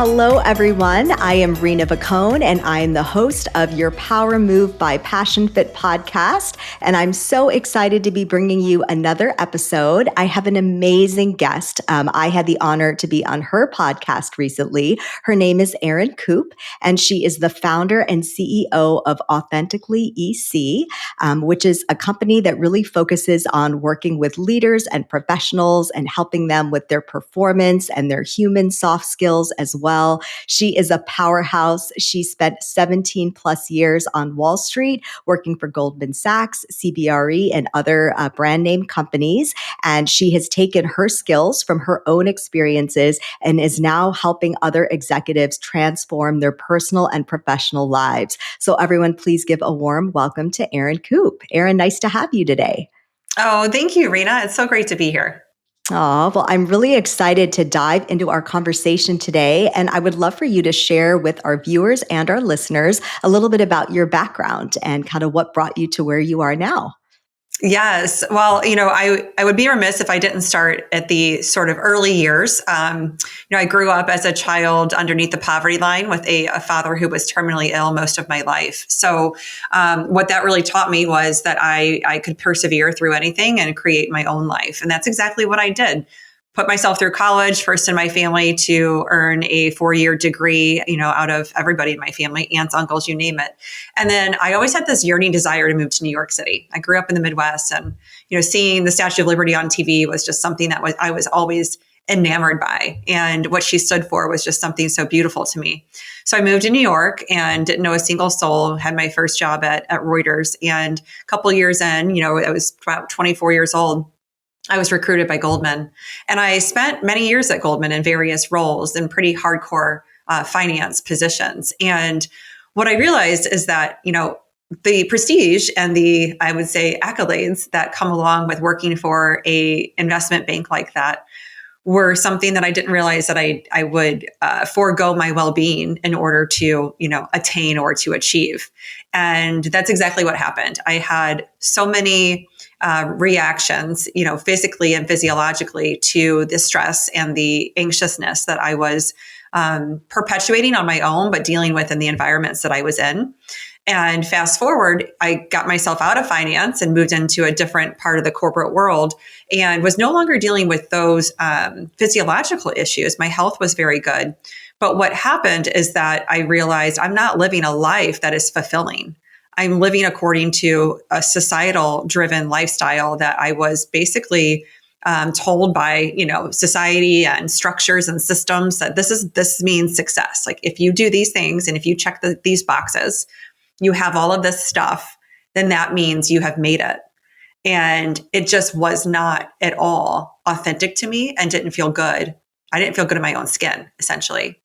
Hello, everyone. I am Rena Vacone, and I am the host of your Power Move by Passion Fit podcast. And I'm so excited to be bringing you another episode. I have an amazing guest. I had the honor to be on her podcast recently. Her name is Erin Coupe, and she is the founder and CEO of Authentically EC, which is a company that really focuses on working with leaders and professionals and helping them with their performance and their human soft skills as well. She is a powerhouse. She spent 17 plus years on Wall Street working for Goldman Sachs, CBRE, and other brand name companies. And she has taken her skills from her own experiences and is now helping other executives transform their personal and professional lives. So everyone, please give a warm welcome to Erin Coupe. Erin, nice to have you today. Oh, thank you, Rena. It's so great to be here. Oh, well, I'm really excited to dive into our conversation today. And I would love for you to share with our viewers and our listeners a little bit about your background and kind of what brought you to where you are now. Yes. Well, I would be remiss if I didn't start at the sort of early years. I grew up as a child underneath the poverty line with a father who was terminally ill most of my life. So what that really taught me was that I could persevere through anything and create my own life. And that's exactly what I did. Put myself through college, first in my family to earn a 4-year degree, out of everybody in my family, aunts, uncles, you name it. And then I always had this yearning desire to move to New York City. I grew up in the Midwest, and, seeing the Statue of Liberty on TV was just something that I was always enamored by. And what she stood for was just something so beautiful to me. So I moved to New York and didn't know a single soul, had my first job at Reuters. And a couple years in, I was about 24 years old. I was recruited by Goldman, and I spent many years at Goldman in various roles in pretty hardcore finance positions. And what I realized is that, the prestige and I would say, accolades that come along with working for a investment bank like that were something that I didn't realize that I would forego my well-being in order to, attain or to achieve. And that's exactly what happened. I had so many reactions, physically and physiologically to the stress and the anxiousness that I was perpetuating on my own, but dealing with in the environments that I was in. And fast forward, I got myself out of finance and moved into a different part of the corporate world and was no longer dealing with those physiological issues. My health was very good. But what happened is that I realized I'm not living a life that is fulfilling. I'm living according to a societal driven lifestyle that I was basically told by, society and structures and systems that this means success. Like if you do these things and if you check these boxes, you have all of this stuff, then that means you have made it. And it just was not at all authentic to me and didn't feel good. I didn't feel good in my own skin, essentially.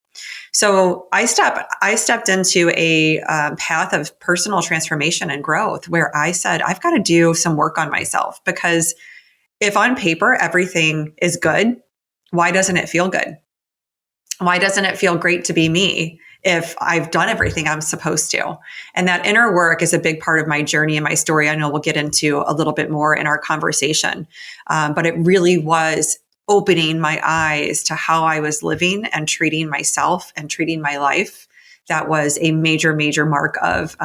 So I stepped into a path of personal transformation and growth where I said, I've got to do some work on myself, because if on paper everything is good, why doesn't it feel good? Why doesn't it feel great to be me if I've done everything I'm supposed to? And that inner work is a big part of my journey and my story. I know we'll get into a little bit more in our conversation, but it really was opening my eyes to how I was living and treating myself and treating my life. That was a major, major mark of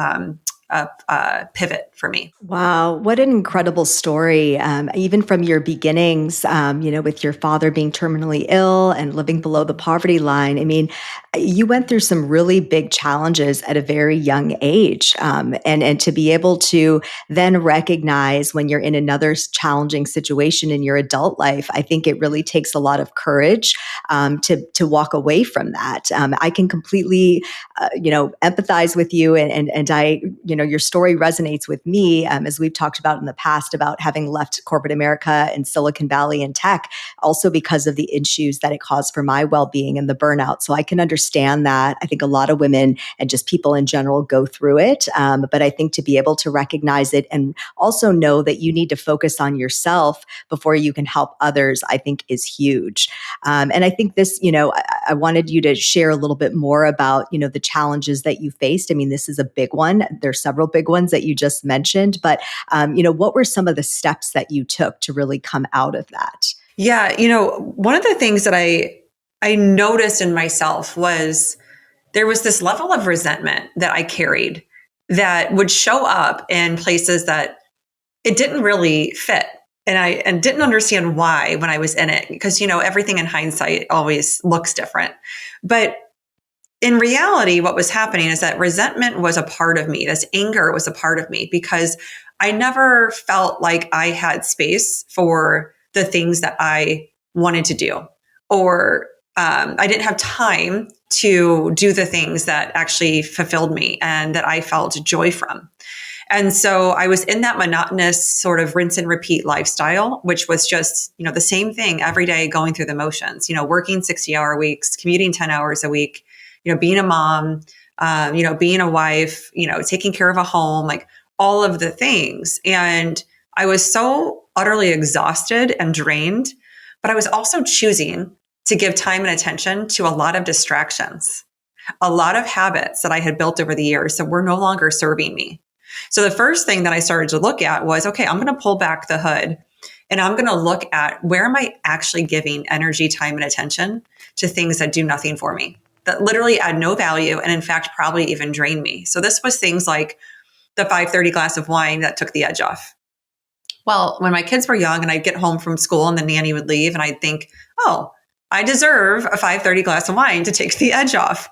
pivot for me. Wow, what an incredible story. Even from your beginnings, with your father being terminally ill and living below the poverty line. I mean, you went through some really big challenges at a very young age. And to be able to then recognize when you're in another challenging situation in your adult life, I think it really takes a lot of courage to walk away from that. I can completely, empathize with you, and I, your story resonates with me, as we've talked about in the past, about having left corporate America and Silicon Valley and tech, also because of the issues that it caused for my well-being and the burnout. So I can understand that. I think a lot of women and just people in general go through it. But I think to be able to recognize it and also know that you need to focus on yourself before you can help others, I think is huge. And I think this, I wanted you to share a little bit more about, the challenges that you faced. I mean, this is a big one. There's several big ones that you just mentioned, but, what were some of the steps that you took to really come out of that? Yeah. One of the things that I I noticed in myself was there was this level of resentment that I carried that would show up in places that it didn't really fit. And didn't understand why when I was in it, because, everything in hindsight always looks different. But in reality, what was happening is that resentment was a part of me. This anger was a part of me because I never felt like I had space for the things that I wanted to do, or I didn't have time to do the things that actually fulfilled me and that I felt joy from. And so I was in that monotonous sort of rinse and repeat lifestyle, which was just, the same thing every day, going through the motions, working 60-hour weeks, commuting 10 hours a week, being a mom, being a wife, taking care of a home, like all of the things. And I was so utterly exhausted and drained, but I was also choosing to give time and attention to a lot of distractions, a lot of habits that I had built over the years that were no longer serving me. So the first thing that I started to look at was, okay, I'm going to pull back the hood and I'm going to look at where am I actually giving energy, time, and attention to things that do nothing for me, that literally add no value and in fact probably even drain me. So this was things like the 5:30 glass of wine that took the edge off. Well, when my kids were young and I'd get home from school and the nanny would leave and I'd think, oh, I deserve a 5:30 glass of wine to take the edge off.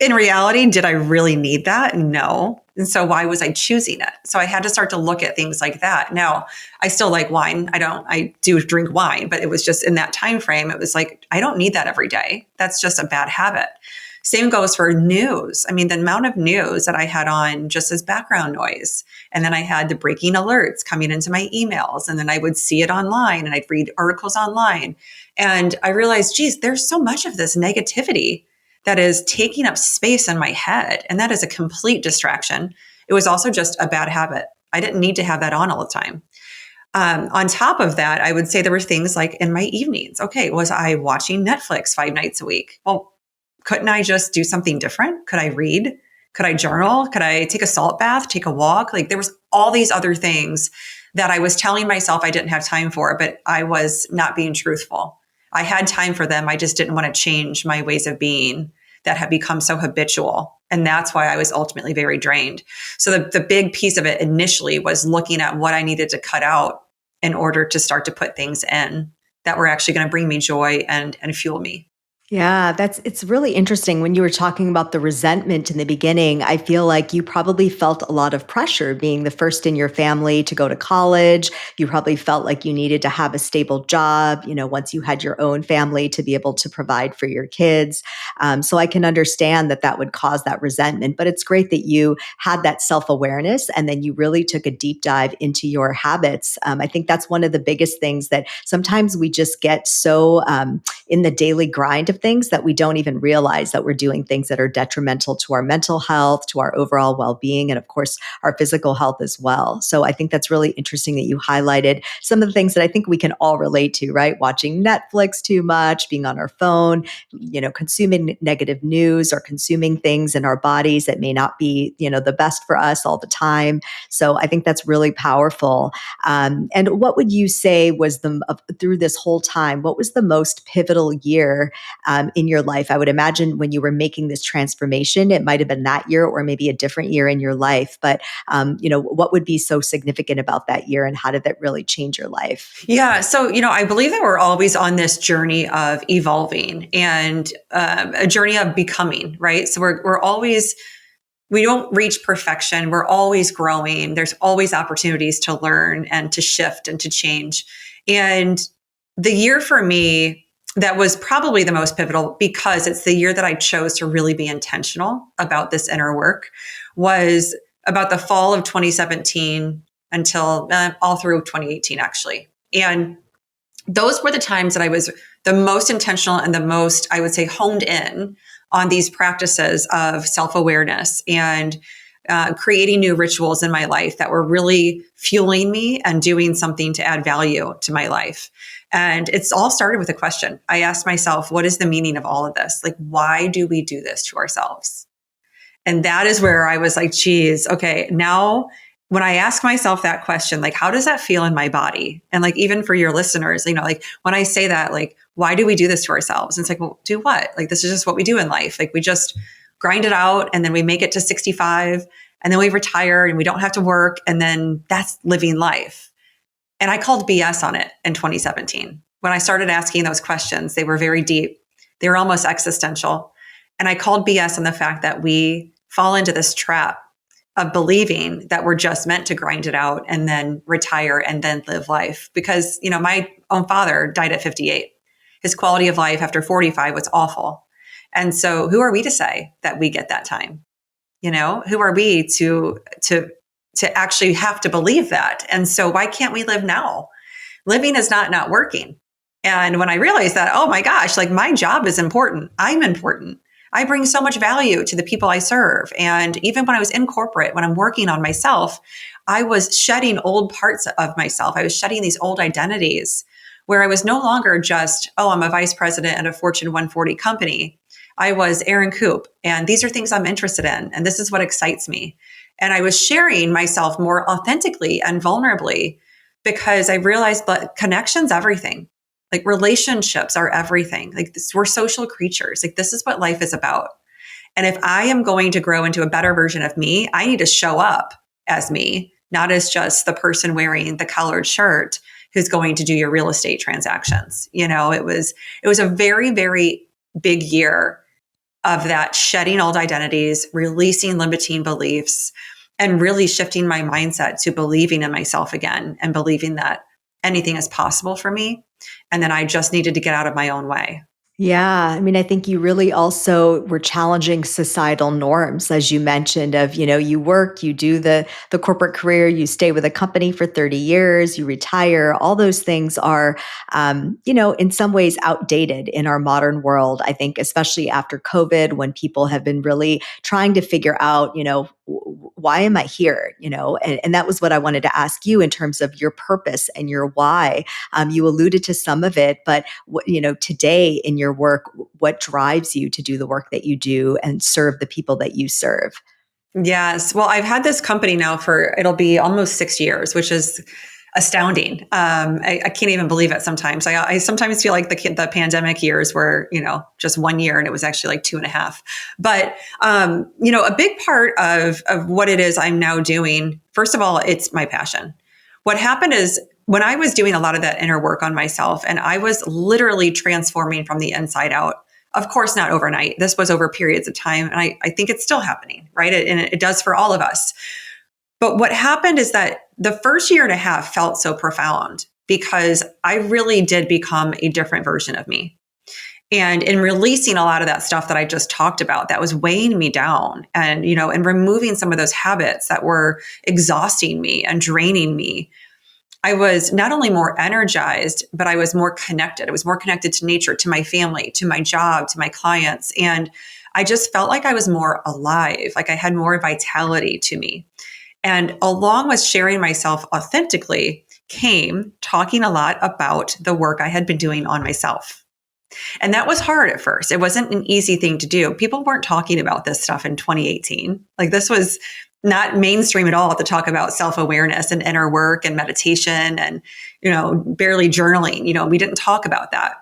In reality, did I really need that? No. And so why was I choosing it? So I had to start to look at things like that. Now, I still like wine. I do drink wine, but it was just in that time frame, it was like, I don't need that every day. That's just a bad habit. Same goes for news. I mean, the amount of news that I had on just as background noise. And then I had the breaking alerts coming into my emails. And then I would see it online and I'd read articles online. And I realized, geez, there's so much of this negativity that is taking up space in my head. And that is a complete distraction. It was also just a bad habit. I didn't need to have that on all the time. On top of that, I would say there were things like in my evenings. Okay, was I watching Netflix 5 nights a week? Well, couldn't I just do something different? Could I read? Could I journal? Could I take a salt bath, take a walk? Like there was all these other things that I was telling myself I didn't have time for, but I was not being truthful. I had time for them. I just didn't want to change my ways of being that had become so habitual. And that's why I was ultimately very drained. So the big piece of it initially was looking at what I needed to cut out in order to start to put things in that were actually going to bring me joy and fuel me. Yeah, it's really interesting when you were talking about the resentment in the beginning. I feel like you probably felt a lot of pressure being the first in your family to go to college. You probably felt like you needed to have a stable job, once you had your own family to be able to provide for your kids. So I can understand that that would cause that resentment, but it's great that you had that self-awareness and then you really took a deep dive into your habits. I think that's one of the biggest things that sometimes we just get so in the daily grind of things that we don't even realize that we're doing things that are detrimental to our mental health, to our overall well-being, and of course, our physical health as well. So I think that's really interesting that you highlighted some of the things that I think we can all relate to, right? Watching Netflix too much, being on our phone, consuming negative news or consuming things in our bodies that may not be, the best for us all the time. So I think that's really powerful. And what would you say was through this whole time, what was the most pivotal year in your life? I would imagine when you were making this transformation, it might have been that year or maybe a different year in your life. But, what would be so significant about that year and how did that really change your life? Yeah. So, I believe that we're always on this journey of evolving and a journey of becoming, right? So we're always, we don't reach perfection. We're always growing. There's always opportunities to learn and to shift and to change. And the year for me that was probably the most pivotal because it's the year that I chose to really be intentional about this inner work was about the fall of 2017 until all through 2018, actually. And those were the times that I was the most intentional and the most, I would say, honed in on these practices of self-awareness and creating new rituals in my life that were really fueling me and doing something to add value to my life. And it's all started with a question. I asked myself, what is the meaning of all of this? Like, why do we do this to ourselves? And that is where I was like, geez, okay, now when I ask myself that question, like, how does that feel in my body? And like, even for your listeners, like when I say that, like, why do we do this to ourselves? And it's like, well, do what? Like, this is just what we do in life. Like, we just grind it out and then we make it to 65 and then we retire and we don't have to work. And then that's living life. And I called BS on it in 2017. When I started asking those questions, they were very deep. They were almost existential. And I called BS on the fact that we fall into this trap of believing that we're just meant to grind it out and then retire and then live life. Because, my own father died at 58. His quality of life after 45 was awful. And so who are we to say that we get that time? Who are we to actually have to believe that? And so why can't we live now? Living is not working. And when I realized that, oh my gosh, like my job is important. I'm important. I bring so much value to the people I serve. And even when I was in corporate, when I'm working on myself, I was shedding old parts of myself. I was shedding these old identities where I was no longer just, oh, I'm a vice president at a Fortune 140 company. I was Erin Coupe, and these are things I'm interested in, and this is what excites me. And I was sharing myself more authentically and vulnerably because I realized that connection's everything. Like relationships are everything. Like we're social creatures. Like this is what life is about. And if I am going to grow into a better version of me, I need to show up as me, not as just the person wearing the colored shirt who's going to do your real estate transactions. It was a very, very big year of that shedding old identities, releasing limiting beliefs, and really shifting my mindset to believing in myself again and believing that anything is possible for me. And then I just needed to get out of my own way. Yeah. I mean, I think you really also were challenging societal norms, as you mentioned, of, you work, you do the corporate career, you stay with a company for 30 years, you retire. All those things are, in some ways outdated in our modern world. I think, especially after COVID, when people have been really trying to figure out, why am I here? And that was what I wanted to ask you in terms of your purpose and your why. You alluded to some of it, but today in your work, what drives you to do the work that you do and serve the people that you serve? Yes. Well, I've had this company now it'll be almost 6 years, which is astounding. I can't even believe it sometimes. I sometimes feel like the pandemic years were, just 1 year and it was actually like 2.5. But, a big part of what it is I'm now doing, first of all, it's my passion. What happened is when I was doing a lot of that inner work on myself and I was literally transforming from the inside out, of course, not overnight. This was over periods of time. And I think it's still happening, right? And it does for all of us. But what happened is that the first year and a half felt so profound because I really did become a different version of me. And in releasing a lot of that stuff that I just talked about, that was weighing me down and, and removing some of those habits that were exhausting me and draining me, I was not only more energized, but I was more connected. I was more connected to nature, to my family, to my job, to my clients. And I just felt like I was more alive, like I had more vitality to me. And along with sharing myself authentically came talking a lot about the work I had been doing on myself. And that was hard at first. It wasn't an easy thing to do. People weren't talking about this stuff in 2018. Like this was not mainstream at all to talk about self-awareness and inner work and meditation and, barely journaling. We didn't talk about that.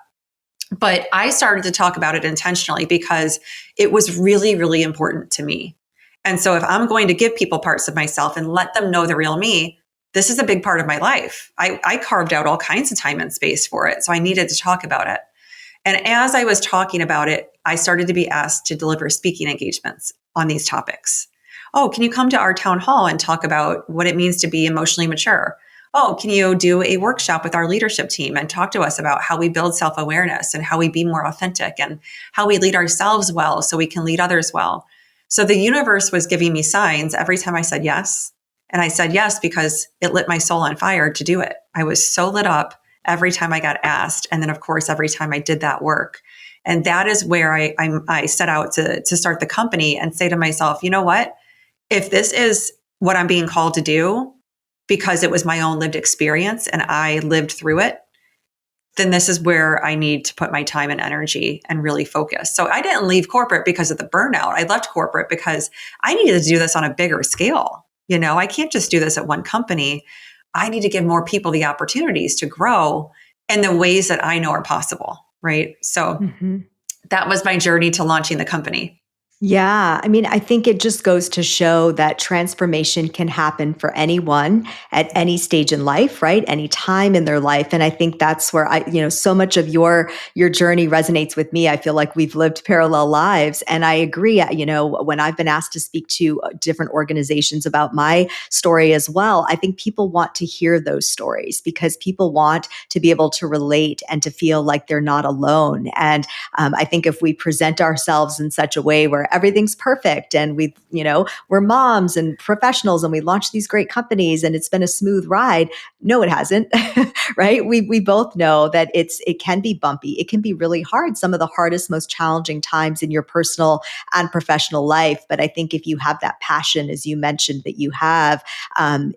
But I started to talk about it intentionally because it was really, really important to me. And so if I'm going to give people parts of myself and let them know the real me, this is a big part of my life. I carved out all kinds of time and space for it. So I needed to talk about it. And as I was talking about it, I started to be asked to deliver speaking engagements on these topics. Oh, can you come to our town hall and talk about what it means to be emotionally mature? Oh, can you do a workshop with our leadership team and talk to us about how we build self-awareness and how we be more authentic and how we lead ourselves well so we can lead others well? So the universe was giving me signs every time I said yes. And I said yes because it lit my soul on fire to do it. I was so lit up every time I got asked. And then, of course, every time I did that work. And that is where I set out to start the company and say to myself, you know what? If this is what I'm being called to do, because it was my own lived experience and I lived through it, then this is where I need to put my time and energy and really focus. So I didn't leave corporate because of the burnout. I left corporate because I needed to do this on a bigger scale. I can't just do this at one company. I need to give more people the opportunities to grow in the ways that I know are possible. Right. So Mhm. that was my journey to launching the company. Yeah, I mean, I think it just goes to show that transformation can happen for anyone at any stage in life, right? Any time in their life. And I think that's where so much of your journey resonates with me. I feel like we've lived parallel lives. And I agree, when I've been asked to speak to different organizations about my story as well, I think people want to hear those stories because people want to be able to relate and to feel like they're not alone. And I think if we present ourselves in such a way where everything's perfect and we're moms and professionals and we launch these great companies and it's been a smooth ride. No, it hasn't, right? We both know that it can be bumpy. It can be really hard. Some of the hardest, most challenging times in your personal and professional life. But I think if you have that passion, as you mentioned that you have,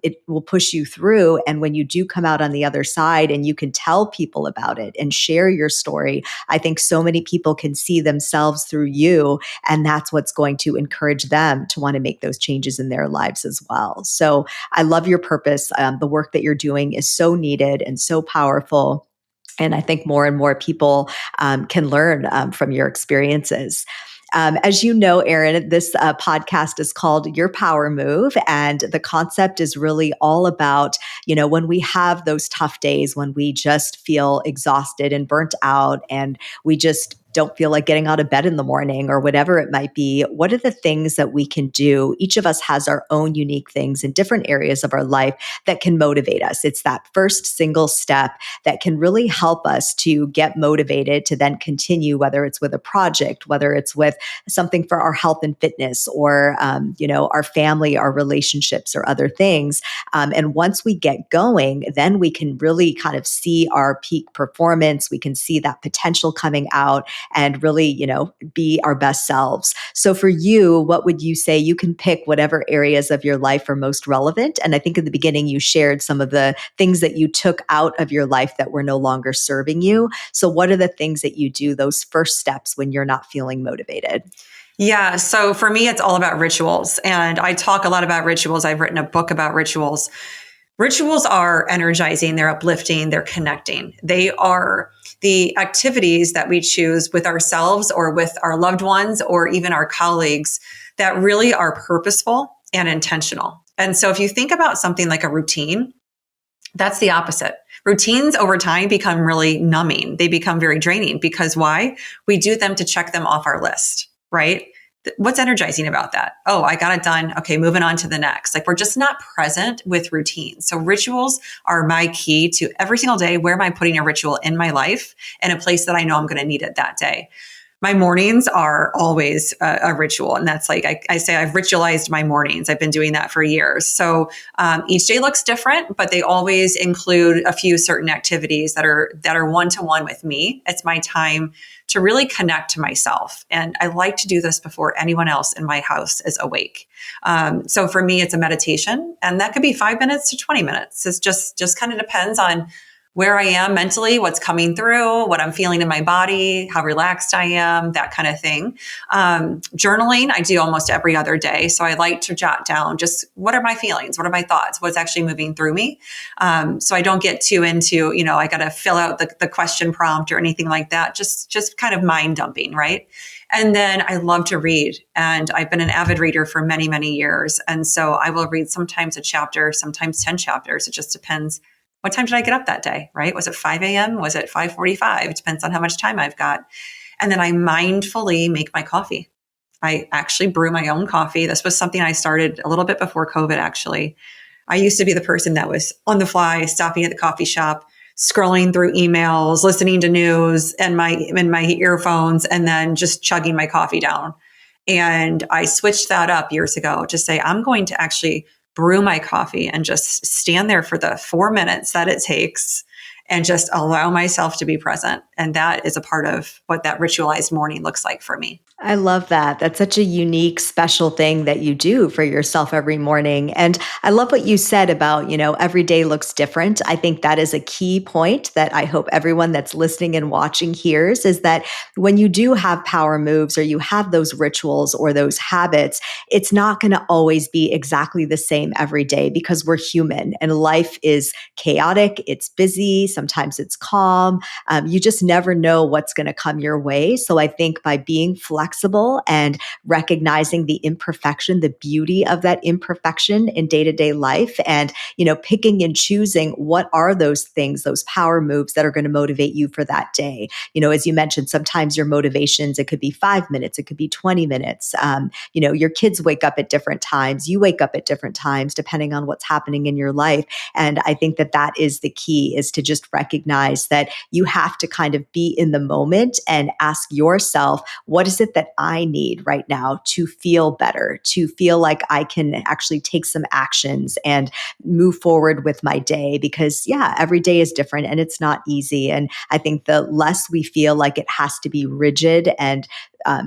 it will push you through. And when you do come out on the other side and you can tell people about it and share your story, I think so many people can see themselves through you, and that's what's going to encourage them to want to make those changes in their lives as well. So I love your purpose. The work that you're doing is so needed and so powerful. And I think more and more people can learn from your experiences. As you know, Erin, this podcast is called Your Power Move. And the concept is really all about, when we have those tough days, when we just feel exhausted and burnt out, and we just don't feel like getting out of bed in the morning or whatever it might be, what are the things that we can do? Each of us has our own unique things in different areas of our life that can motivate us. It's that first single step that can really help us to get motivated to then continue, whether it's with a project, whether it's with something for our health and fitness, or our family, our relationships, or other things. And once we get going, then we can really kind of see our peak performance. We can see that potential coming out and really, be our best selves. So for you, what would you say? You can pick whatever areas of your life are most relevant. And I think in the beginning, you shared some of the things that you took out of your life that were no longer serving you. So what are the things that you do, those first steps when you're not feeling motivated? Yeah. So for me, it's all about rituals. And I talk a lot about rituals. I've written a book about rituals. Rituals are energizing, they're uplifting, they're connecting. They are the activities that we choose with ourselves or with our loved ones or even our colleagues that really are purposeful and intentional. And so if you think about something like a routine, that's the opposite. Routines over time become really numbing. They become very draining because why? We do them to check them off our list, right? What's energizing about that? Oh, I got it done. Okay, moving on to the next. Like we're just not present with routines. So rituals are my key to every single day. Where am I putting a ritual in my life in a place that I know I'm going to need it that day? My mornings are always a ritual. And that's like, I say I've ritualized my mornings. I've been doing that for years. So each day looks different, but they always include a few certain activities that are one-to-one with me. It's my time to really connect to myself. And I like to do this before anyone else in my house is awake. So for me, it's a meditation, and that could be 5 minutes to 20 minutes. It's just kind of depends on where I am mentally, what's coming through, what I'm feeling in my body, how relaxed I am, that kind of thing. Journaling, I do almost every other day. So I like to jot down just what are my feelings? What are my thoughts? What's actually moving through me? So I don't get too into, I got to fill out the question prompt or anything like that. Just kind of mind dumping, right? And then I love to read, and I've been an avid reader for many, many years. And so I will read sometimes a chapter, sometimes 10 chapters. It just depends. What time did I get up that day, right? Was it 5 a.m.? Was it 5:45? It depends on how much time I've got. And then I mindfully make my coffee. I actually brew my own coffee. This was something I started a little bit before COVID, actually. I used to be the person that was on the fly, stopping at the coffee shop, scrolling through emails, listening to news and in my earphones, and then just chugging my coffee down. And I switched that up years ago to say, I'm going to actually brew my coffee and just stand there for the 4 minutes that it takes and just allow myself to be present. And that is a part of what that ritualized morning looks like for me. I love that. That's such a unique, special thing that you do for yourself every morning. And I love what you said about, every day looks different. I think that is a key point that I hope everyone that's listening and watching hears is that when you do have power moves or you have those rituals or those habits, it's not going to always be exactly the same every day because we're human and life is chaotic. It's busy. Sometimes it's calm. You just never know what's going to come your way. So I think by being flexible and recognizing the imperfection, the beauty of that imperfection in day to day life, and picking and choosing what are those things, those power moves that are going to motivate you for that day. As you mentioned, sometimes your motivations, it could be 5 minutes, it could be 20 minutes. Your kids wake up at different times, you wake up at different times, depending on what's happening in your life. And I think that that is the key, is to just recognize that you have to kind of be in the moment and ask yourself, what is it that I need right now to feel better, to feel like I can actually take some actions and move forward with my day? Because, yeah, every day is different and it's not easy. And I think the less we feel like it has to be rigid and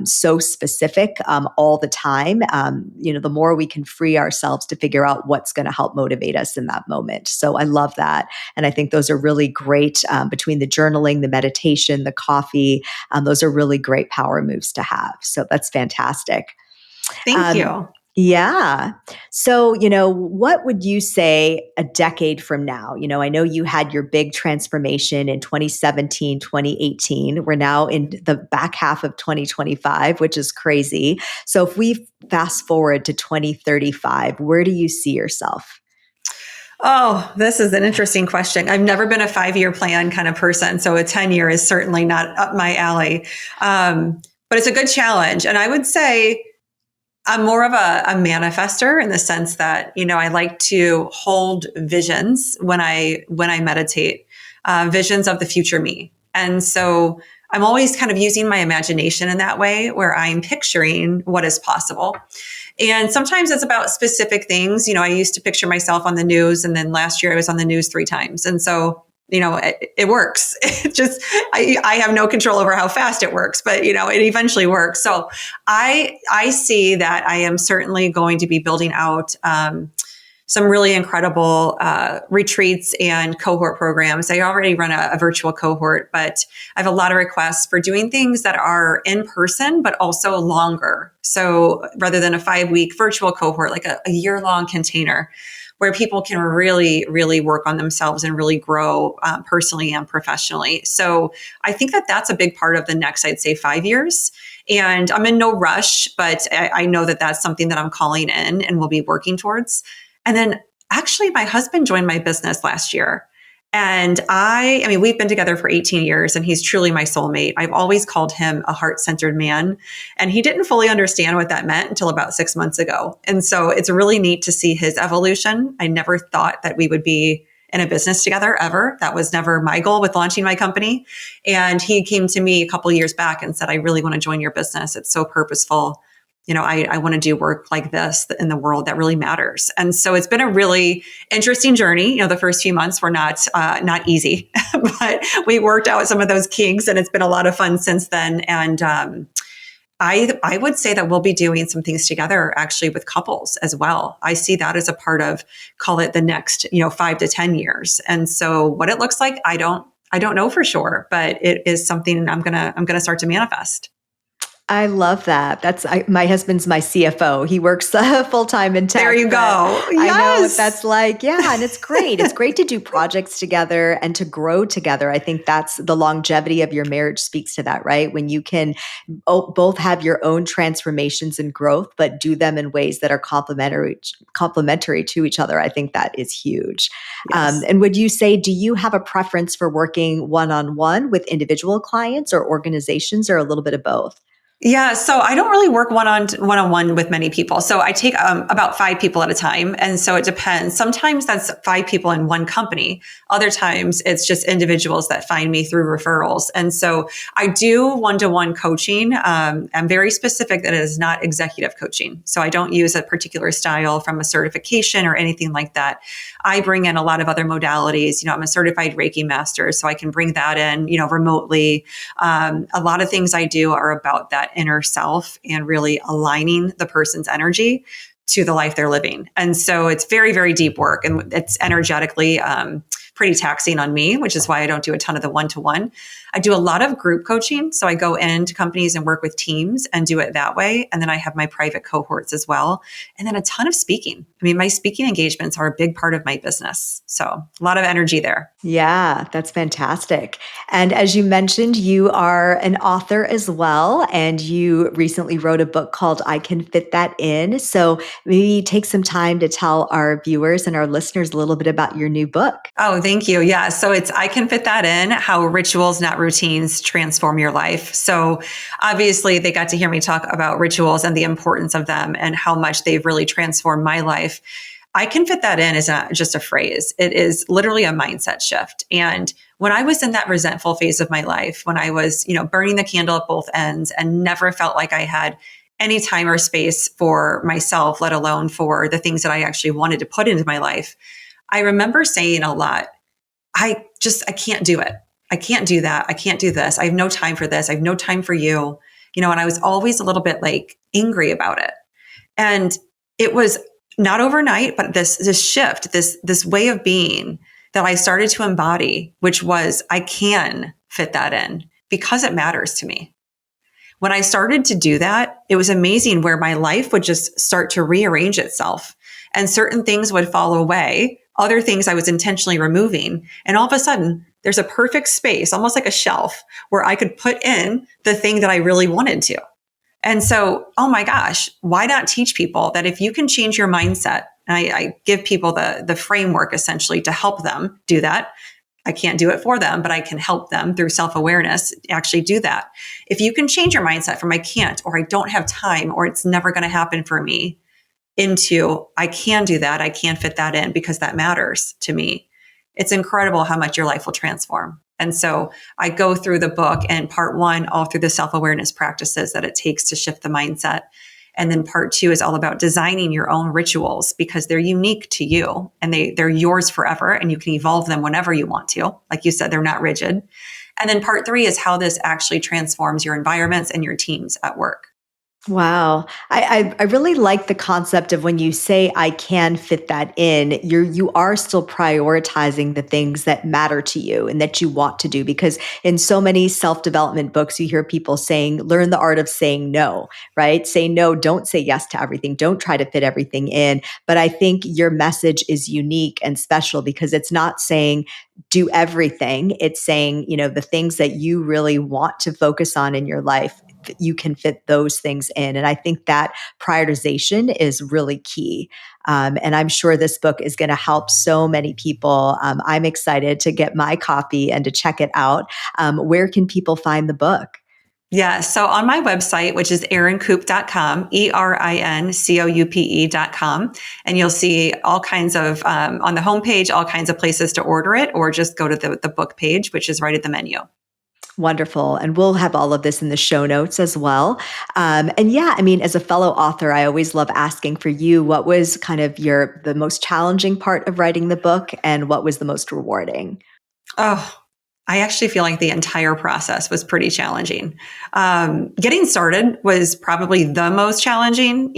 so specific all the time, the more we can free ourselves to figure out what's going to help motivate us in that moment. So I love that. And I think those are really great between the journaling, the meditation, the coffee. Those are really great power moves to have. So that's fantastic. Thank Um, you. yeah. So, what would you say a decade from now? I know you had your big transformation in 2017, 2018. We're now in the back half of 2025, which is crazy. So, if we fast forward to 2035, where do you see yourself? Oh, this is an interesting question. I've never been a 5-year plan kind of person. So a 10-year is certainly not up my alley. But it's a good challenge. And I would say I'm more of a manifester in the sense that, I like to hold visions when I meditate, visions of the future me. And so I'm always kind of using my imagination in that way where I'm picturing what is possible. And sometimes it's about specific things. I used to picture myself on the news, and then last year I was on the news 3 times. And so it works. It just, I have no control over how fast it works, but it eventually works. So I see that I am certainly going to be building out, some really incredible retreats and cohort programs. I already run a virtual cohort, but I have a lot of requests for doing things that are in person, but also longer. So rather than a 5-week virtual cohort, like a year-long container, where people can really, really work on themselves and really grow personally and professionally. So I think that that's a big part of the next, I'd say, 5 years. And I'm in no rush, but I know that that's something that I'm calling in and will be working towards. And then actually, my husband joined my business last year. And I mean, we've been together for 18 years and he's truly my soulmate. I've always called him a heart-centered man. And he didn't fully understand what that meant until about 6 months ago. And so it's really neat to see his evolution. I never thought that we would be in a business together ever. That was never my goal with launching my company. And he came to me a couple of years back and said, I really want to join your business. It's so purposeful. I want to do work like this in the world that really matters. And so it's been a really interesting journey. The first few months were not easy, but we worked out some of those kinks and it's been a lot of fun since then. And, I would say that we'll be doing some things together actually with couples as well. I see that as a part of, call it the next, 5 to 10 years. And so what it looks like, I don't know for sure, but it is something I'm going to start to manifest. I love that. My husband's my CFO. He works full time in There tech, you but go. I know what Yes. that's like. Yeah, and it's great. It's great to do projects together and to grow together. I think that's the longevity of your marriage speaks to that, right? When you can both have your own transformations and growth, but do them in ways that are complementary to each other. I think that is huge. Yes. And would you say, do you have a preference for working one on one with individual clients or organizations, or a little bit of both? Yeah, so I don't really work one-on-one with many people. So I take about 5 people at a time. And so it depends. Sometimes that's 5 people in one company. Other times it's just individuals that find me through referrals. And so I do one-to-one coaching. I'm very specific that it is not executive coaching. So I don't use a particular style from a certification or anything like that. I bring in a lot of other modalities. I'm a certified Reiki master, so I can bring that in, remotely. A lot of things I do are about that inner self and really aligning the person's energy to the life they're living. And so it's very, very deep work, and it's energetically pretty taxing on me, which is why I don't do a ton of the one-to-one. I do a lot of group coaching. So I go into companies and work with teams and do it that way. And then I have my private cohorts as well. And then a ton of speaking. I mean, my speaking engagements are a big part of my business. So a lot of energy there. Yeah, that's fantastic. And as you mentioned, you are an author as well, and you recently wrote a book called I Can Fit That In. So maybe take some time to tell our viewers and our listeners a little bit about your new book. Oh, thank you. Yeah. So it's I Can Fit That In, how rituals, not routines, transform your life. So obviously they got to hear me talk about rituals and the importance of them and how much they've really transformed my life. I Can Fit That In is not just a phrase. It is literally a mindset shift. And when I was in that resentful phase of my life, when I was, burning the candle at both ends and never felt like I had any time or space for myself, let alone for the things that I actually wanted to put into my life, I remember saying a lot, I can't do it. I can't do that. I can't do this. I have no time for this. I have no time for you. And I was always a little bit like angry about it. And it was not overnight, but this shift, this way of being that I started to embody, which was I can fit that in because it matters to me. When I started to do that, it was amazing where my life would just start to rearrange itself and certain things would fall away. Other things I was intentionally removing. And all of a sudden, there's a perfect space, almost like a shelf, where I could put in the thing that I really wanted to. And so, oh my gosh, why not teach people that if you can change your mindset? And I give people the framework essentially to help them do that. I can't do it for them, but I can help them through self-awareness actually do that. If you can change your mindset from I can't, or I don't have time, or it's never going to happen for me, into I can do that, I can fit that in because that matters to me. It's incredible how much your life will transform. And so I go through the book, and part 1, all through the self-awareness practices that it takes to shift the mindset. And then part 2 is all about designing your own rituals because they're unique to you and they're yours forever, and you can evolve them whenever you want to. Like you said, they're not rigid. And then part 3 is how this actually transforms your environments and your teams at work. Wow. I really like the concept of when you say I can fit that in, you are still prioritizing the things that matter to you and that you want to do. Because in so many self-development books, you hear people saying, learn the art of saying no, right? Say no, don't say yes to everything. Don't try to fit everything in. But I think your message is unique and special because it's not saying do everything. It's saying, the things that you really want to focus on in your life, you can fit those things in. And I think that prioritization is really key. And I'm sure this book is going to help so many people. I'm excited to get my copy and to check it out. Where can people find the book? Yeah. So on my website, which is erincoupe.com, erincoupe.com, and you'll see all kinds of, on the homepage, all kinds of places to order it, or just go to the book page, which is right at the menu. Wonderful. And we'll have all of this in the show notes as well. And yeah, I mean, as a fellow author, I always love asking for you, what was kind of the most challenging part of writing the book and what was the most rewarding? Oh, I actually feel like the entire process was pretty challenging. Getting started was probably the most challenging.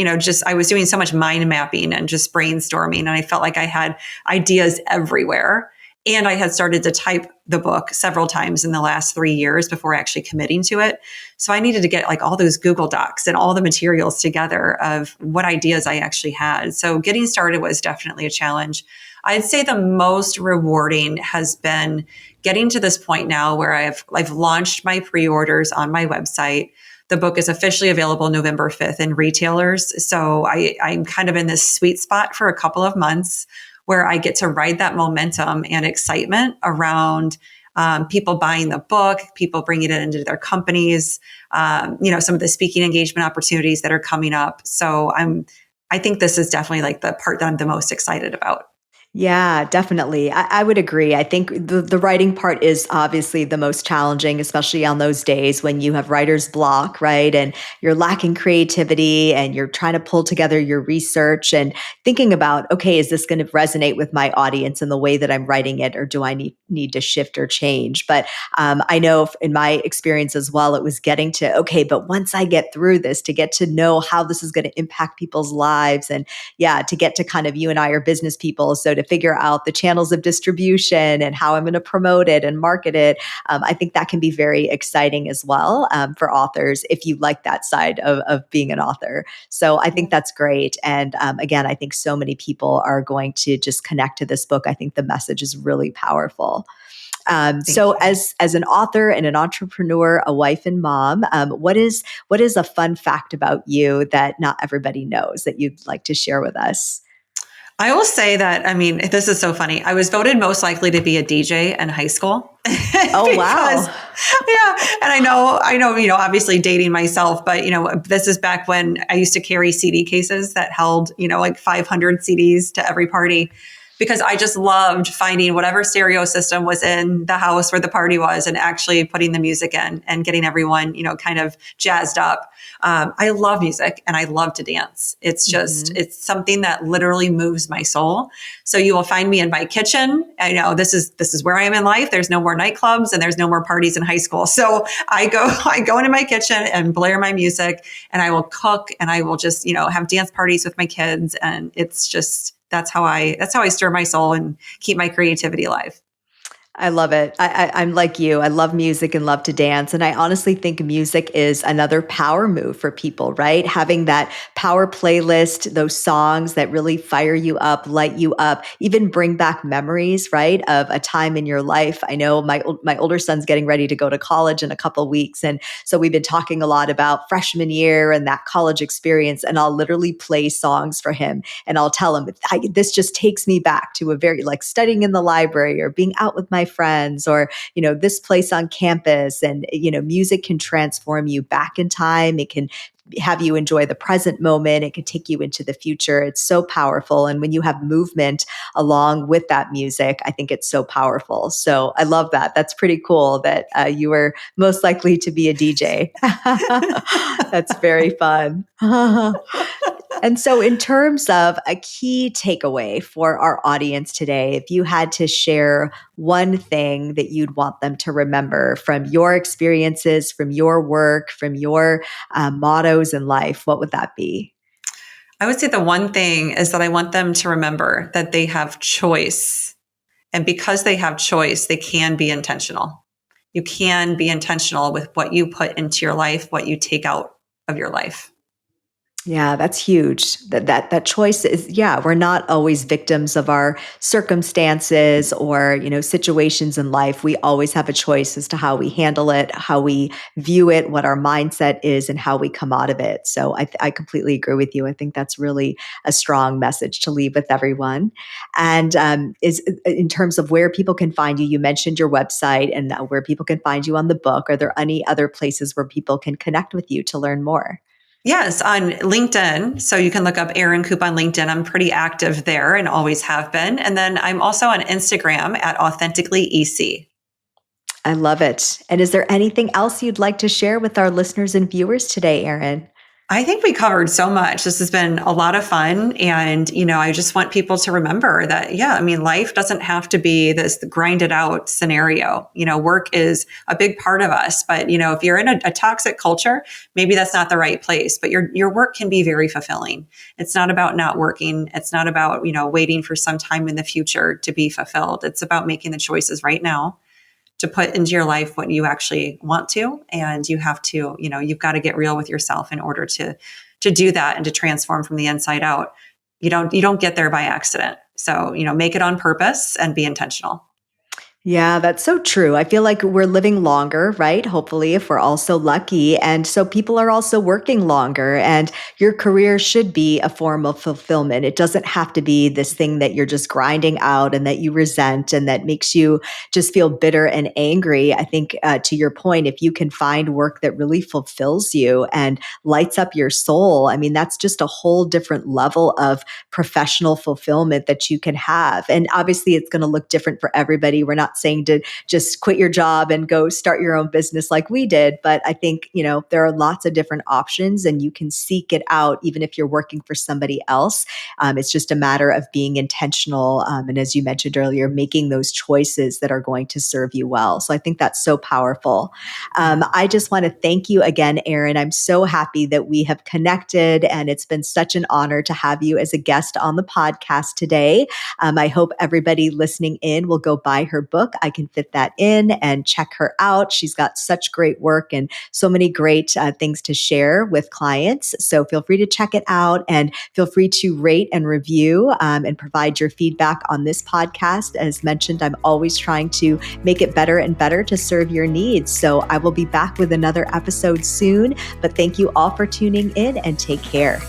I was doing so much mind mapping and just brainstorming, and I felt like I had ideas everywhere. And I had started to type the book several times in the last 3 years before actually committing to it. So I needed to get like all those Google Docs and all the materials together of what ideas I actually had. So getting started was definitely a challenge. I'd say the most rewarding has been getting to this point now where I've launched my pre-orders on my website. The book is officially available November 5th in retailers. So I'm kind of in this sweet spot for a couple of months where I get to ride that momentum and excitement around people buying the book, people bringing it into their companies, some of the speaking engagement opportunities that are coming up. So I think this is definitely like the part that I'm the most excited about. Yeah, definitely. I would agree. I think the writing part is obviously the most challenging, especially on those days when you have writer's block, right? And you're lacking creativity and you're trying to pull together your research and thinking about, okay, is this going to resonate with my audience in the way that I'm writing it, or do I need to shift or change? But I know in my experience as well, it was getting to, okay, but once I get through this, to get to know how this is going to impact people's lives, and yeah, to get to kind of, you and I are business people. So to figure out the channels of distribution and how I'm going to promote it and market it, I think that can be very exciting as well, for authors if you like that side of being an author. So I think that's great. And again, I think so many people are going to just connect to this book. I think the message is really powerful. Thank So you. as an author and an entrepreneur, a wife and mom, what is a fun fact about you that not everybody knows that you'd like to share with us? I will say that, I mean, this is so funny. I was voted most likely to be a DJ in high school Oh, because, wow. yeah. And obviously dating myself, but, this is back when I used to carry CD cases that held, like 500 CDs to every party, because I just loved finding whatever stereo system was in the house where the party was and actually putting the music in and getting everyone, kind of jazzed up. I love music and I love to dance. Mhm. It's something that literally moves my soul. So you will find me in my kitchen. I know this is where I am in life. There's no more nightclubs and there's no more parties in high school. So I go into my kitchen and blare my music, and I will cook, and I will just, have dance parties with my kids. And it's just, that's how I stir my soul and keep my creativity alive. I love it. I'm like you. I love music and love to dance. And I honestly think music is another power move for people, right? Having that power playlist, those songs that really fire you up, light you up, even bring back memories, right, of a time in your life. I know my older son's getting ready to go to college in a couple weeks. And so we've been talking a lot about freshman year and that college experience. And I'll literally play songs for him, and I'll tell him, this just takes me back to a very, like, studying in the library or being out with my friends, or, this place on campus. And, music can transform you back in time. It can have you enjoy the present moment. It can take you into the future. It's so powerful. And when you have movement along with that music, I think it's so powerful. So I love that. That's pretty cool that you were most likely to be a DJ. That's very fun. And so, in terms of a key takeaway for our audience today, if you had to share one thing that you'd want them to remember from your experiences, from your work, from your mottos in life, what would that be? I would say the one thing is that I want them to remember that they have choice. And because they have choice, they can be intentional. You can be intentional with what you put into your life, what you take out of your life. Yeah, that's huge. That choice is, yeah, we're not always victims of our circumstances or, situations in life. We always have a choice as to how we handle it, how we view it, what our mindset is, and how we come out of it. So I completely agree with you. I think that's really a strong message to leave with everyone. And is in terms of where people can find you, you mentioned your website and where people can find you on the book. Are there any other places where people can connect with you to learn more? Yes, on LinkedIn. So you can look up Erin Coupe on LinkedIn. I'm pretty active there and always have been. And then I'm also on Instagram at Authentically EC. I love it. And is there anything else you'd like to share with our listeners and viewers today, Erin? I think we covered so much. This has been a lot of fun. And, I just want people to remember that, yeah, I mean, life doesn't have to be this grinded out scenario. Work is a big part of us. But, if you're in a toxic culture, maybe that's not the right place. But your work can be very fulfilling. It's not about not working. It's not about, waiting for some time in the future to be fulfilled. It's about making the choices right now to put into your life what you actually want to. And you have to, you've got to get real with yourself in order to do that and to transform from the inside out. You don't get there by accident. So, make it on purpose and be intentional. Yeah, that's so true. I feel like we're living longer, right? Hopefully, if we're also lucky. And so people are also working longer, and your career should be a form of fulfillment. It doesn't have to be this thing that you're just grinding out and that you resent and that makes you just feel bitter and angry. I think, to your point, if you can find work that really fulfills you and lights up your soul, I mean, that's just a whole different level of professional fulfillment that you can have. And obviously, it's going to look different for everybody. We're not saying to just quit your job and go start your own business like we did. But I think, there are lots of different options and you can seek it out even if you're working for somebody else. It's just a matter of being intentional. And as you mentioned earlier, making those choices that are going to serve you well. So I think that's so powerful. I just want to thank you again, Erin. I'm so happy that we have connected, and it's been such an honor to have you as a guest on the podcast today. I hope everybody listening in will go buy her book, I Can Fit That In, and check her out. She's got such great work and so many great things to share with clients. So feel free to check it out and feel free to rate and review and provide your feedback on this podcast. As mentioned, I'm always trying to make it better and better to serve your needs. So I will be back with another episode soon. But thank you all for tuning in and take care.